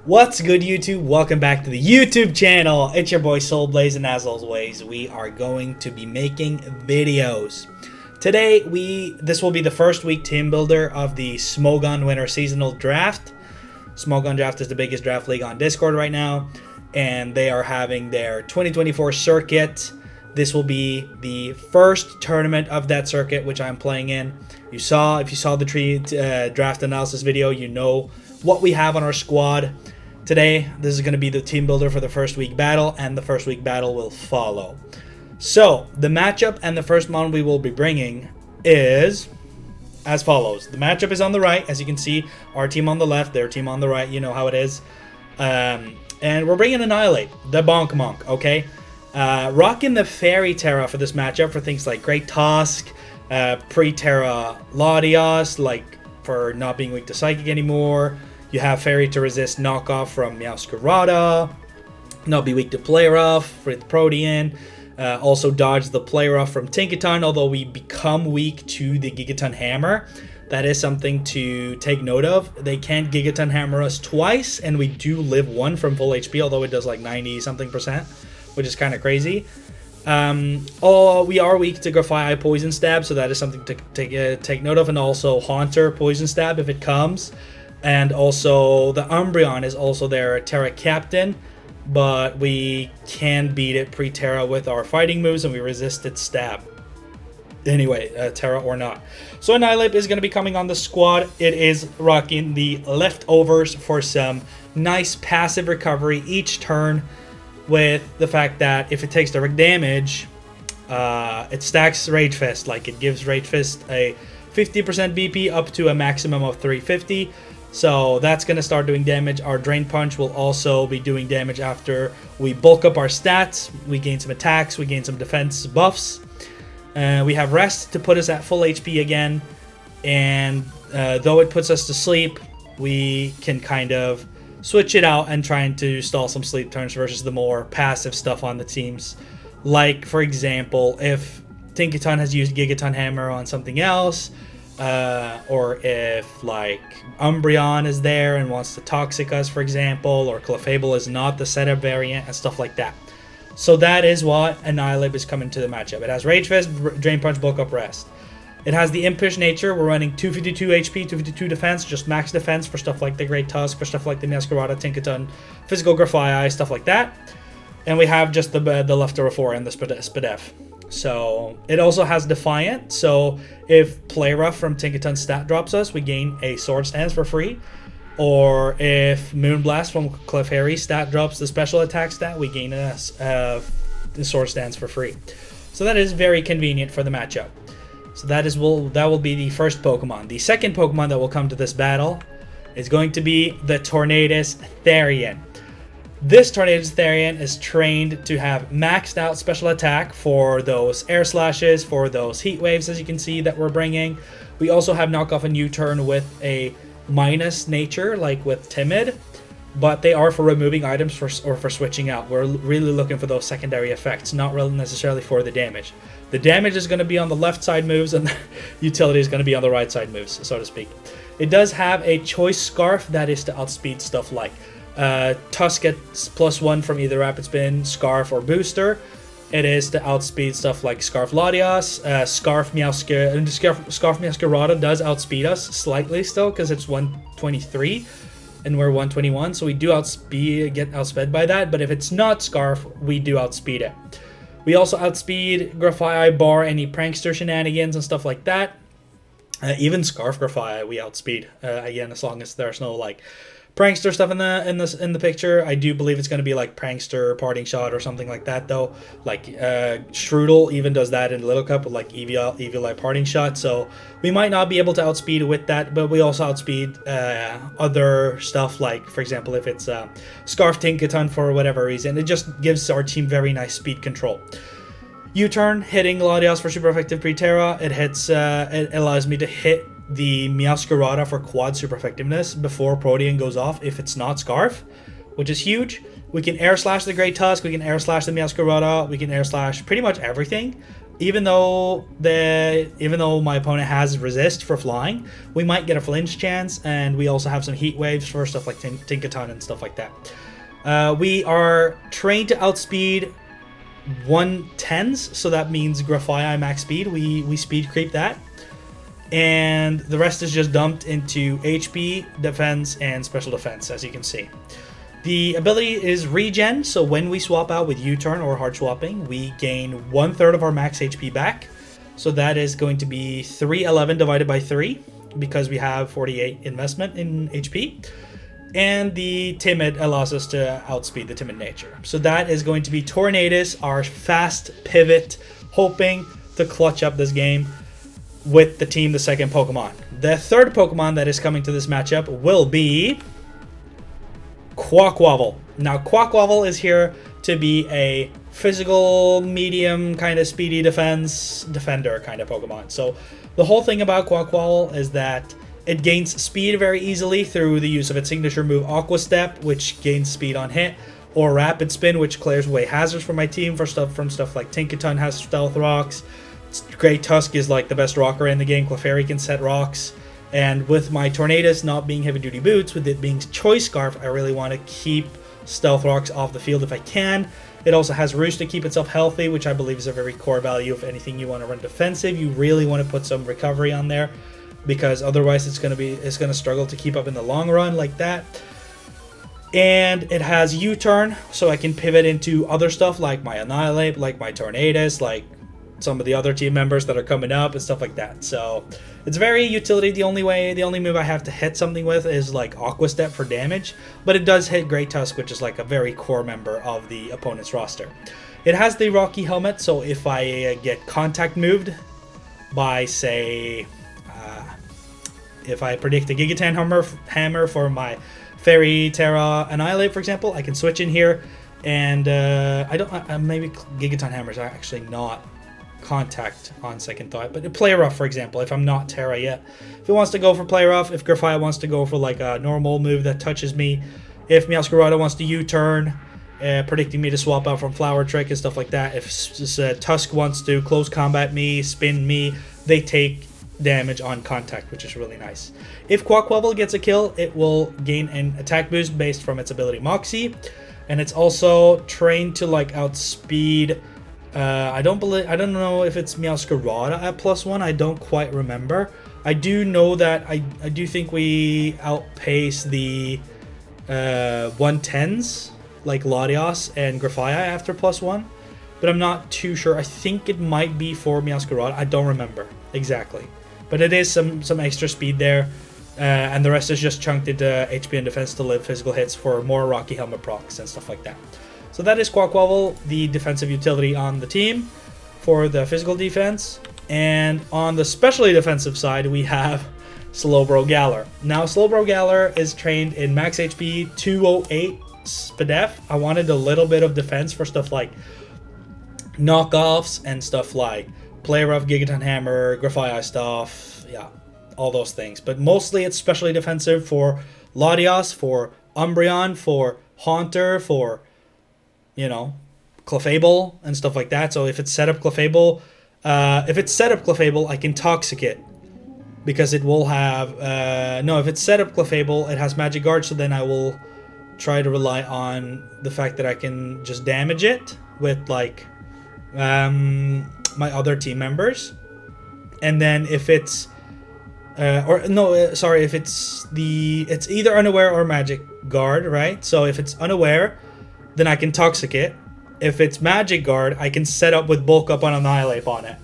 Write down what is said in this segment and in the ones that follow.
What's good, YouTube? Welcome back to the YouTube channel. It's your boy Soulblaze, and as always, we are going to be making videos. Today, this will be the first week team builder of the Smogon Winter Seasonal Draft. Smogon Draft is the biggest draft league on Discord right now, and they are having their 2024 circuit. This will be the first tournament of that circuit, which I'm playing in. If you saw the draft analysis video, you know what we have on our squad. Today, this is going to be the team builder for the first week battle, and the first week battle will follow. So, the matchup and the first mon we will be bringing is as follows. The matchup is on the right, as you can see. Our team on the left, their team on the right. You know how it is. And we're bringing Annihilate, the Bonk Monk, okay? Rocking the Fairy Terra for this matchup for things like Great Tusk, Pre-Terra Latias, like for not being weak to Psychic anymore. You have Fairy to resist knockoff from Meowscarada, not be weak to Play Rough with Protean. Also dodge the Play Rough from Tinkaton, although we become weak to the Gigaton Hammer. That is something to take note of. They can't Gigaton Hammer us twice, and we do live one from full HP, although it does like 90-something%, which is kind of crazy. We are weak to Grafai Poison Stab, so that is something to take note of, and also Haunter Poison Stab if it comes. And also, the Umbreon is also their Terra Captain, but we can beat it pre-Terra with our fighting moves, and we resist its stab. Anyway, Terra or not. So Annihilate is going to be coming on the squad. It is rocking the leftovers for some nice passive recovery each turn, with the fact that if it takes direct damage, it stacks Rage Fist. Like, it gives Rage Fist a 50% BP up to a maximum of 350. So that's going to start doing damage. Our Drain Punch will also be doing damage after we bulk up our stats. We gain some attacks, we gain some defense buffs. We have Rest to put us at full HP again. And though it puts us to sleep, we can kind of switch it out and trying to stall some sleep turns versus the more passive stuff on the teams. Like, for example, if Tinkaton has used Gigaton Hammer on something else, or if like Umbreon is there and wants to Toxic us, for example, or Clefable is not the setup variant and stuff like that. So that is what Annihilate is coming to the matchup. It has Rage Fist, Drain Punch, Bulk Up, Rest. It has the Impish nature. We're running 252 HP, 252 defense, just max defense for stuff like the Great Tusk, for stuff like the Meowscarada, Tinkaton, Physical Grafai, stuff like that. And we have just the leftover 4 and the Spadef. So it also has Defiant. So if Play Rough from Tinkaton stat drops us, we gain a Sword Stance for free. Or if Moonblast from Clefairy stat drops the special attack stat, we gain the Sword Stance for free. So that is very convenient for the matchup. So that will be the first Pokemon. The second Pokemon that will come to this battle is going to be the Tornadus Therian. This Tornadus Therian is trained to have maxed out special attack for those air slashes, for those heat waves, as you can see that we're bringing. We also have knock off a U-turn with a minus nature, like with Timid, but they are for removing items or for switching out. We're really looking for those secondary effects, not really necessarily for the damage. The damage is going to be on the left side moves, and the utility is going to be on the right side moves, so to speak. It does have a choice scarf that is to outspeed stuff like Tusk gets +1 from either Rapid Spin, Scarf, or Booster. It is to outspeed stuff like Scarf Latias, Scarf Meowscarada does outspeed us slightly still because it's 123 and we're 121, so we do get outsped by that. But if it's not Scarf, we do outspeed it. We also outspeed Grafai, bar any prankster shenanigans and stuff like that. Even Scarf Grafai we outspeed again, as long as there's no like prankster stuff in the picture. I do believe it's going to be like prankster parting shot or something like that, though. Like Strudel even does that in Little Cup with like Eviolite parting shot. So we might not be able to outspeed with that, but we also outspeed other stuff, like for example if it's Scarf Tinkaton for whatever reason. It just gives our team very nice speed control. U-turn hitting Latias for super effective pre-Terra. It allows me to hit the Meowscarada for quad super effectiveness before Protean goes off if it's not Scarf, which is huge. We can air slash the Great Tusk, we can air slash the Meowscarada, we can air slash pretty much everything. even though my opponent has resist for flying, we might get a flinch chance, and we also have some heat waves for stuff like Tinkaton and stuff like that. We are trained to outspeed 110s, so that means Grafaiai max speed. We speed creep that. And the rest is just dumped into HP, defense, and special defense, as you can see. The ability is regen, so when we swap out with U-turn or hard swapping, we gain 1/3 of our max HP back. So that is going to be 311 divided by 3, because we have 48 investment in HP. And the Timid allows us to outspeed the Timid nature. So that is going to be Tornadus, our fast pivot, hoping to clutch up this game with the team, the second Pokemon. The third Pokemon that is coming to this matchup will be Quaquaval. Now, Quaquaval is here to be a physical, medium, kind of speedy defender kind of Pokemon. So the whole thing about Quaquaval is that it gains speed very easily through the use of its signature move Aqua Step, which gains speed on hit, or Rapid Spin, which clears away hazards for my team from stuff like Tinkaton has Stealth Rocks. Great Tusk is like the best rocker in the game. Clefairy can set rocks. And with my Tornadus not being heavy duty boots, with it being Choice Scarf, I really want to keep Stealth Rocks off the field if I can. It also has Roost to keep itself healthy, which I believe is a very core value of anything you want to run defensive. You really want to put some recovery on there, because otherwise it's going to struggle to keep up in the long run like that. And it has U-turn, so I can pivot into other stuff like my Annihilate, like my Tornadus, like some of the other team members that are coming up and stuff like that. So it's very utility. The only move I have to hit something with is like Aqua Step for damage, but it does hit Great Tusk, which is like a very core member of the opponent's roster. It has the Rocky Helmet, so if I get contact moved by, say, if I predict a Gigaton Hammer for my Fairy Terra Annihilate, for example, I can switch in here, and maybe Gigaton Hammers are actually not contact on second thought, but Play Rough, for example, if I'm not Terra yet, if it wants to go for Play Rough, if Grafaiai wants to go for like a normal move that touches me, if Meowscarada wants to U-turn, predicting me to swap out from Flower Trick and stuff like that, if Tusk wants to close combat me, spin me, they take damage on contact, which is really nice. If Quaquaval gets a kill, it will gain an attack boost based from its ability Moxie, and it's also trained to like outspeed. I don't know if it's Meowscarada at +1. I don't quite remember. I do know that I do think we outpace the 110s like Latios and Grafaiai after +1, but I'm not too sure. I think it might be for Meowscarada. I don't remember exactly, but it is some extra speed there, and the rest is just chunked into HP and defense to live physical hits for more Rocky Helmet procs and stuff like that. So that is Quaquaval, the defensive utility on the team for the physical defense. And on the specially defensive side, we have Slowbro Galar. Now, Slowbro Galar is trained in max HP 208 SPDEF. I wanted a little bit of defense for stuff like knockoffs and stuff like Play Rough, Gigaton Hammer, Grafaiai stuff, yeah, all those things. But mostly it's specially defensive for Latios, for Umbreon, for Haunter, for, you know, Clefable and stuff like that. So if it's set up Clefable, I can Toxic it, because it will have if it's set up Clefable, it has Magic Guard, so then I will try to rely on the fact that I can just damage it with like my other team members. And then if it's it's either Unaware or Magic Guard, right? So if it's Unaware, then I can Toxic it. If it's Magic Guard, I can set up with Bulk Up on Annihilate on it.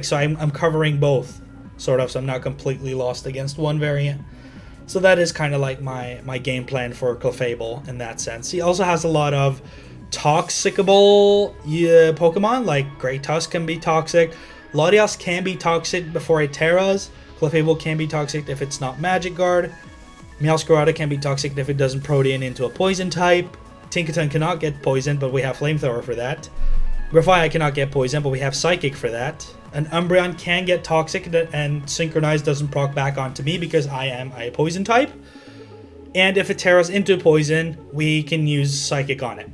So I'm covering both, sort of, so I'm not completely lost against one variant. So that is kind of like my game plan for Clefable in that sense. He also has a lot of Toxicable Pokemon, like Great Tusk can be toxic. Latios can be toxic before it Terras. Clefable can be toxic if it's not Magic Guard. Meowscarada can be toxic if it doesn't Protean into a Poison type. Tinkaton cannot get poisoned, but we have Flamethrower for that. Grafaiai cannot get poisoned, but we have Psychic for that. An Umbreon can get toxic, and Synchronize doesn't proc back onto me because I am a poison type. And if it Terras into poison, we can use Psychic on it.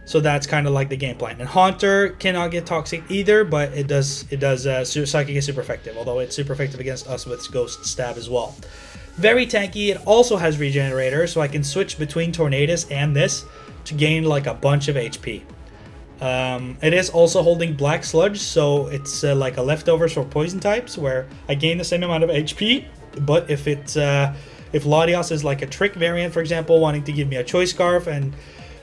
So that's kind of like the game plan. And Haunter cannot get toxic either, but it does Psychic is super effective, although it's super effective against us with Ghost Stab as well. Very tanky. It also has Regenerator, so I can switch between Tornadus and this to gain like a bunch of HP. It is also holding Black Sludge, so it's like a leftovers for poison types, where I gain the same amount of HP, but if Latios is like a trick variant, for example, wanting to give me a Choice Scarf, and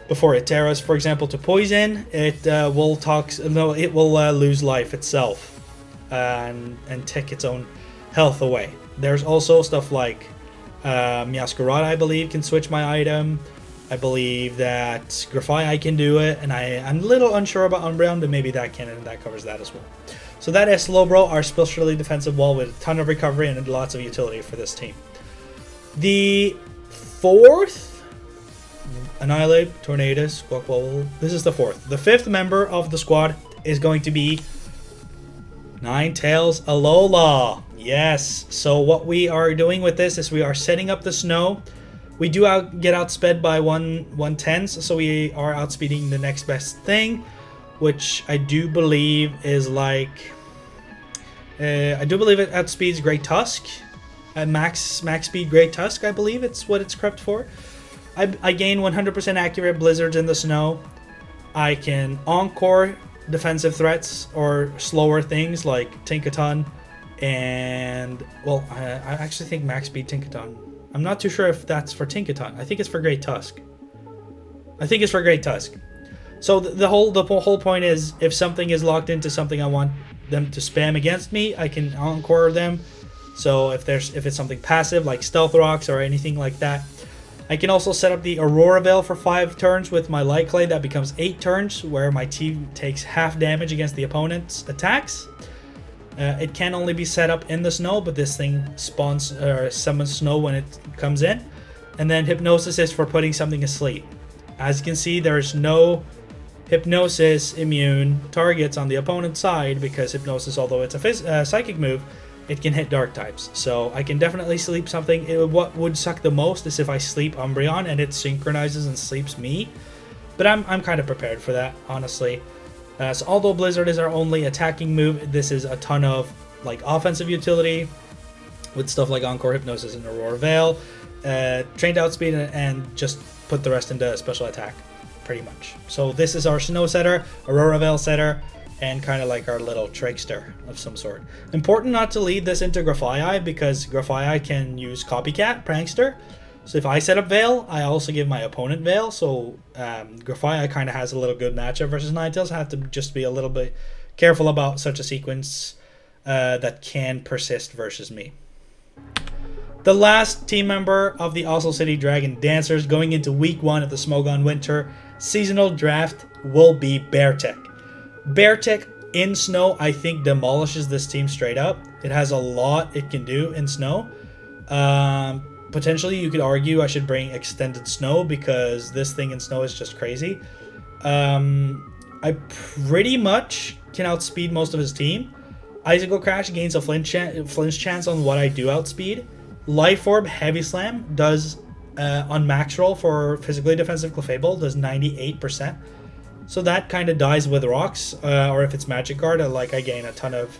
before it Terras, for example, to poison, it will lose life itself and take its own health away. There's also stuff like Meowscarada, I believe, can switch my item. I believe that Grafai can do it, and I'm a little unsure about Umbreon, but maybe that can, and that covers that as well. So that is Slowbro, our specially defensive wall with a ton of recovery and lots of utility for this team. The fourth, Annihilate, Tornadus, Squawk. This is the fourth. The fifth member of the squad is going to be Ninetales Alola. Yes, so what we are doing with this is we are setting up the snow. We do get outsped by 1/10, so we are outspeeding the next best thing, which I do believe is like... I do believe it outspeeds Great Tusk. Max speed Great Tusk, I believe it's what it's crept for. I gain 100% accurate blizzards in the snow. I can encore defensive threats or slower things like Tinkaton, and well, I actually think max speed Tinkaton. I'm not too sure if that's for Tinkaton. I think it's for Great Tusk. So the whole point is, if something is locked into something I want them to spam against me, I can encore them. So if it's something passive like Stealth Rocks or anything like that, I can also set up the Aurora Veil for 5 turns with my Light Clay. That becomes 8 turns, where my team takes half damage against the opponent's attacks. It can only be set up in the snow, but this thing spawns or summons snow when it comes in. And then Hypnosis is for putting something asleep. As you can see, there's no Hypnosis immune targets on the opponent's side, because Hypnosis, although it's a psychic move, it can hit dark types. So I can definitely sleep something. What would suck the most is if I sleep Umbreon and it synchronizes and sleeps me. But I'm kind of prepared for that, honestly. So although Blizzard is our only attacking move, this is a ton of like offensive utility with stuff like Encore, Hypnosis, and Aurora Veil. Trained Outspeed and just put the rest into special attack, pretty much. So this is our Snow setter, Aurora Veil setter, and kind of like our little trickster of some sort. Important not to lead this into Grafai, because Grafai can use Copycat, Prankster. So if I set up Veil, I also give my opponent Veil. So Grafai kind of has a little good matchup versus Ninetales. I have to just be a little bit careful about such a sequence that can persist versus me. The last team member of the Oslo City Dragon Dancers going into week 1 of the Smogon Winter seasonal draft will be Beartech. Beartech in snow, I think, demolishes this team straight up. It has a lot it can do in snow. Potentially, you could argue I should bring Extended Snow, because this thing in snow is just crazy. I pretty much can outspeed most of his team. Icicle Crash gains a flinch chance on what I do outspeed. Life Orb Heavy Slam does, on max roll for physically defensive Clefable, does 98%. So that kind of dies with rocks, or if it's Magic Guard, I gain a ton of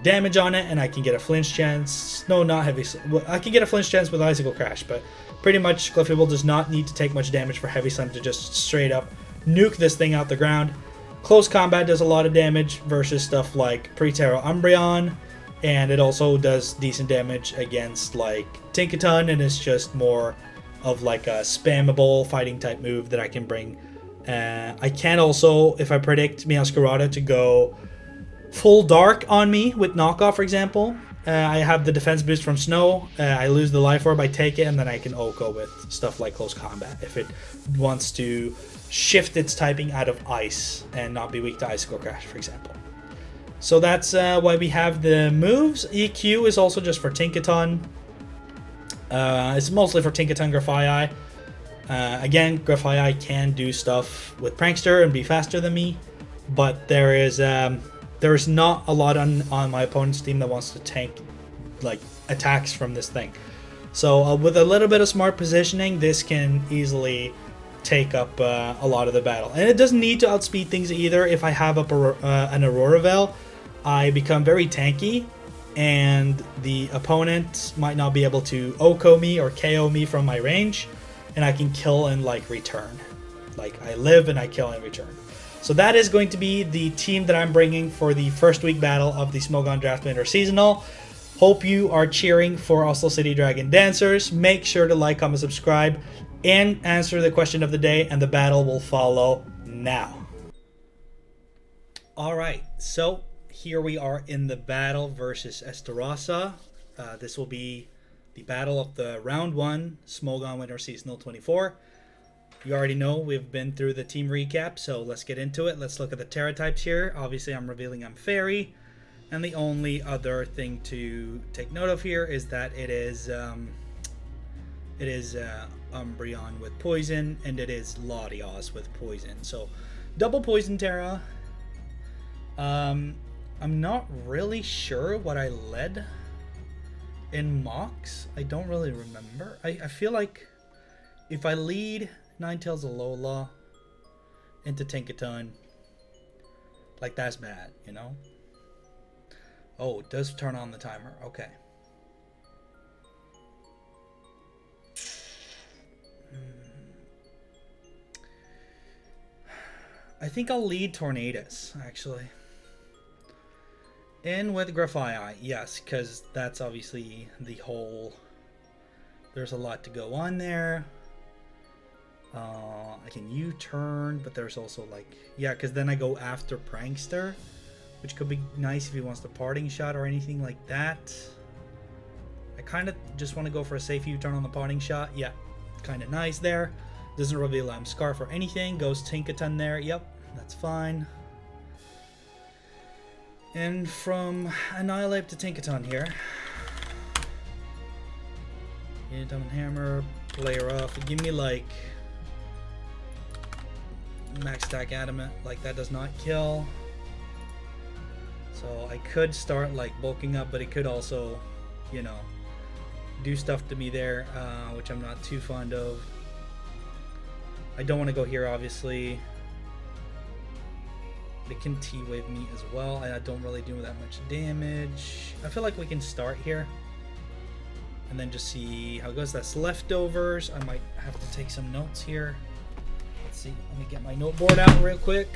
damage on it, and I can get a flinch chance. No, not heavy. Well, I can get a flinch chance with Icicle Crash, but pretty much Clefable does not need to take much damage for Heavy Slam to just straight up nuke this thing out the ground. Close Combat does a lot of damage versus stuff like Pre-Terra Umbreon, and it also does decent damage against like Tinkaton, and it's just more of like a spammable fighting type move that I can bring. I can also, if I predict Meowscarada to go full dark on me with knockoff, for example, I have the defense boost from snow. I lose the life orb, I take it, and then I can Oko with stuff like close combat if it wants to shift its typing out of ice and not be weak to Icicle Crash, for example. So that's why we have the moves. EQ is also just for Tinkaton. It's mostly for Tinkaton, Grafai. Again, Grafai can do stuff with Prankster and be faster than me, but there is not a lot on my opponent's team that wants to tank like attacks from this thing. So with a little bit of smart positioning, this can easily take up a lot of the battle. And it doesn't need to outspeed things either. If I have up an Aurora Veil, I become very tanky, and the opponent might not be able to OHKO me or KO me from my range, and I can kill and like return. Like I live and I kill and return. So that is going to be the team that I'm bringing for the first week battle of the Smogon Draft Winter Seasonal. Hope you are cheering for Oslo City Dragon Dancers. Make sure to like, comment, subscribe, and answer the question of the day, and the battle will follow now. Alright, so here we are in the battle versus Estarossa. This will be the battle of the round 1 Smogon Winter Seasonal 24. You already know we've been through the team recap, so let's get into it. Let's look at the Terra types here. Obviously, I'm revealing I'm Fairy. And the only other thing to take note of here is that it is Umbreon with poison, and it is Latios with poison. So double poison Terra. I'm not really sure what I led in mocks. I don't really remember. I feel like if I lead Ninetales Alola into Tinkaton, like that's bad, you know? Oh, it does turn on the timer. Okay. I think I'll lead Tornadus, actually. In with Grafaiai, yes, because that's obviously the whole... There's a lot to go on there. I can U-turn, but there's also like... Yeah, because then I go after Prankster, which could be nice if he wants the parting shot or anything like that. I kind of just want to go for a safe U-turn on the parting shot. Yeah, kind of nice there. Doesn't reveal I'm Scarf or anything. Goes Tinkaton there. Yep, that's fine. And from Annihilate to Tinkaton here. Yeah, Diamond Hammer, Player off. Give me like max attack Adamant. Like that does not kill. So I could start like bulking up, but it could also, you know, do stuff to me there, which I'm not too fond of. I don't want to go here, obviously. It can T-Wave me as well, and I don't really do that much damage. I feel like we can start here and then just see how it goes. That's leftovers. I might have to take some notes here. Let's see. Let me get my noteboard out real quick.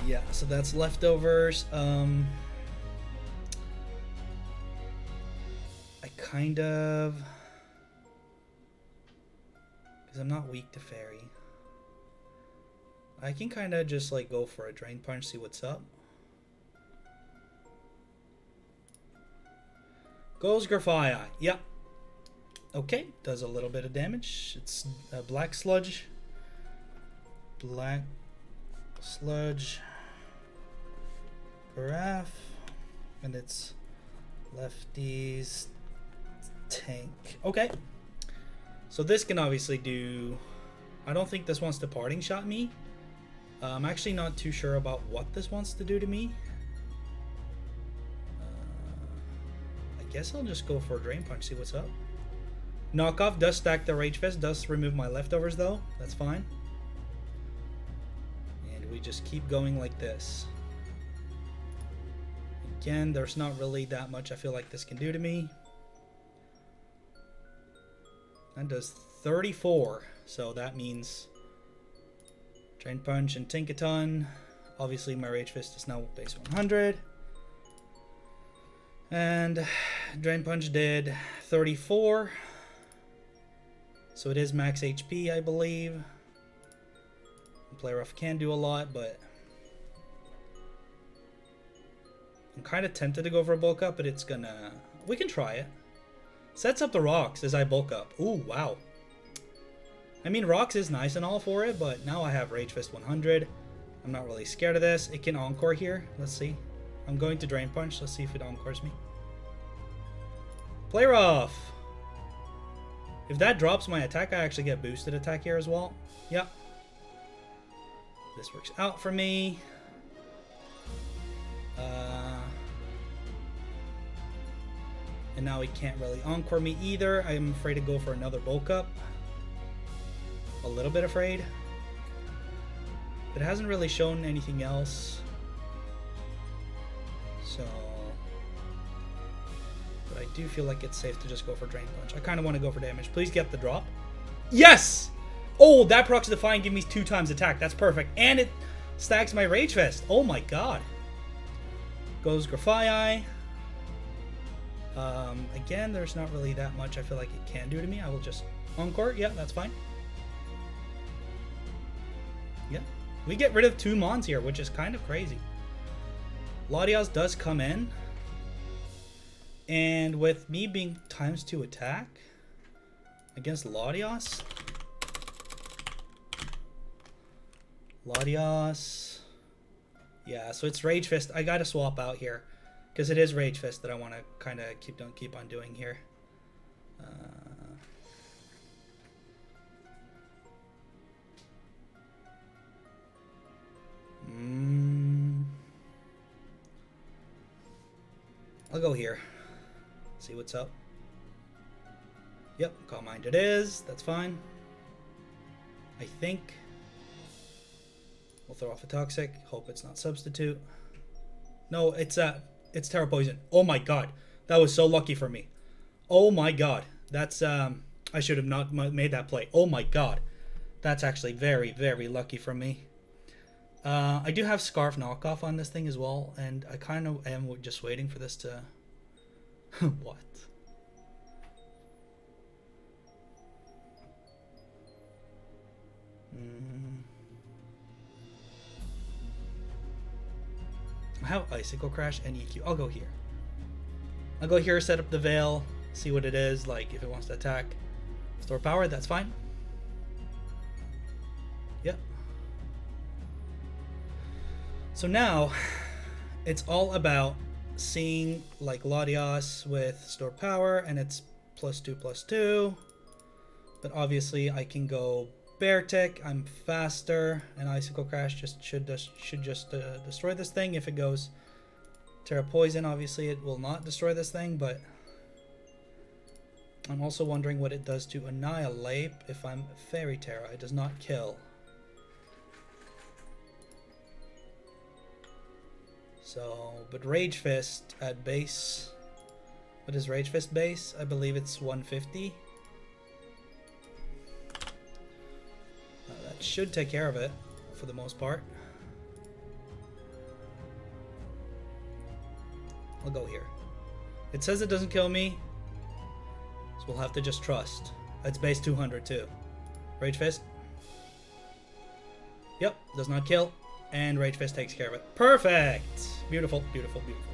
Yeah, so that's leftovers. I kind of... Because I'm not weak to Fairy. I can kind of just like go for a Drain Punch, see what's up. Goes Grafaiai. Yep. Okay, does a little bit of damage. It's a Black Sludge. Black Sludge. Graph. And it's Lefty's Tank. Okay. So this can obviously do... I don't think this wants to Parting Shot me. I'm actually not too sure about what this wants to do to me. I guess I'll just go for a Drain Punch, see what's up. Knockoff does stack the Rage Fist, does remove my leftovers though. That's fine. And we just keep going like this. Again, there's not really that much I feel like this can do to me. That does 34, so that means Drain Punch and Tinkaton. Obviously my Rage Fist is now base 100. And Drain Punch did 34. So it is max HP, I believe. Play Rough can do a lot, but I'm kind of tempted to go for a bulk up, but it's gonna... We can try it. Sets up the rocks as I bulk up. Ooh, wow. I mean, rocks is nice and all for it, but now I have Rage Fist 100. I'm not really scared of this. It can Encore here. Let's see. I'm going to Drain Punch. Let's see if it Encores me. Play Rough. If that drops my attack, I actually get boosted attack here as well. Yep. This works out for me. And now he can't really encore me either. I'm afraid to go for another bulk up. A little bit afraid. But it hasn't really shown anything else. So... But I do feel like it's safe to just go for Drain Punch. I kind of want to go for damage. Please get the drop. Yes! Oh, that procs Defy and give me 2 times attack. That's perfect. And it stacks my Rage Fist. Oh my god. Goes Grafii. Again, there's not really that much I feel like it can do to me. I will just Encore. Yeah, that's fine. Yeah. We get rid of 2 Mons here, which is kind of crazy. Latias does come in. And with me being ×2 attack against Latias. Yeah, so it's Rage Fist. I gotta swap out here. Because it is Rage Fist that I want to kind of keep on doing here. I'll go here. See what's up. Yep, Calm Mind it is. That's fine. I think. We'll throw off a Toxic. Hope it's not Substitute. No, it's Terra Poison. Oh my god. That was so lucky for me. Oh my god. That's, I should have not made that play. Oh my god. That's actually very, very lucky for me. I do have Scarf Knockoff on this thing as well, and I kind of am just waiting for this to... What? I have Icicle Crash and EQ. I'll go here. I'll go here, set up the Veil, see what it is, like if it wants to attack. Store power, that's fine. Yep. So now, it's all about seeing like Latias with store power, and it's +2/+2. But obviously I can go Bear Tick, I'm faster, and Icicle Crash should just destroy this thing. If it goes Terra Poison, obviously it will not destroy this thing, but I'm also wondering what it does to Annihilate if I'm Fairy Terra. It does not kill. So, but Rage Fist at base, what is Rage Fist base? I believe it's 150. That should take care of it for the most part. I'll go here. It says it doesn't kill me, so we'll have to just trust. It's base 200 too. Rage Fist. Yep, does not kill. And Rage Fist takes care of it. Perfect! Beautiful, beautiful, beautiful.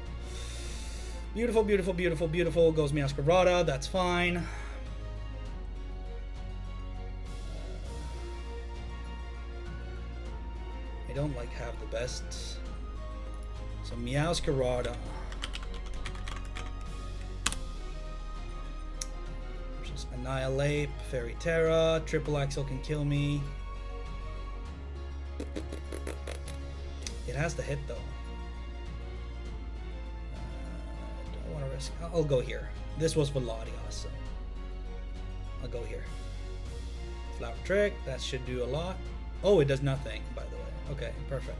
Beautiful, beautiful, beautiful, beautiful. Goes Meowscarada, that's fine. I don't like have the best. So Meowscarada. Just Annihilate, Fairy Terra, Triple Axle can kill me. It has to hit though. Don't want to risk. I'll go here. This was for Latias, so I'll go here. Flower Trick, that should do a lot. Oh, it does nothing, by the way. Okay, perfect.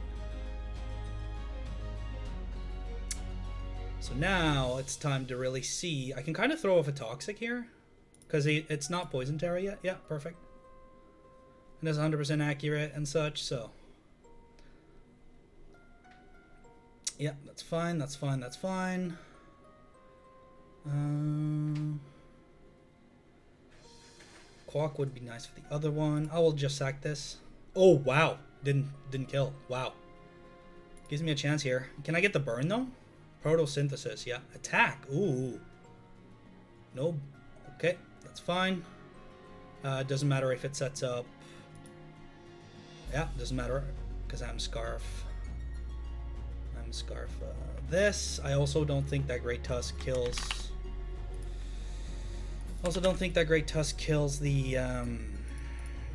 So now it's time to really see. I can kind of throw off a Toxic here, because it's not Poison Terra yet. Yeah, perfect. And it's 100% accurate and such, so. Yeah, that's fine, that's fine, that's fine. Quack would be nice for the other one. I will just sack this. Oh, wow. Didn't kill. Wow. Gives me a chance here. Can I get the burn, though? Photosynthesis, yeah. Attack. Ooh. No. Okay, that's fine. Doesn't matter if it sets up. Yeah, doesn't matter, because I'm Scarf. Scarf this. I also don't think that Great Tusk kills. Also don't think that Great Tusk kills the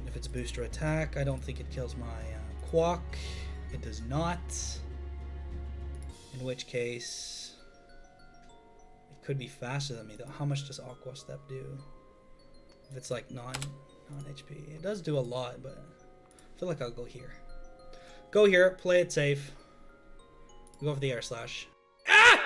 if it's booster attack. I don't think it kills my Quack. It does not. In which case it could be faster than me though. How much does Aqua Step do? If it's like non HP, it does do a lot, but I feel like I'll go here. Go here, play it safe. Go for the air slash. Ah!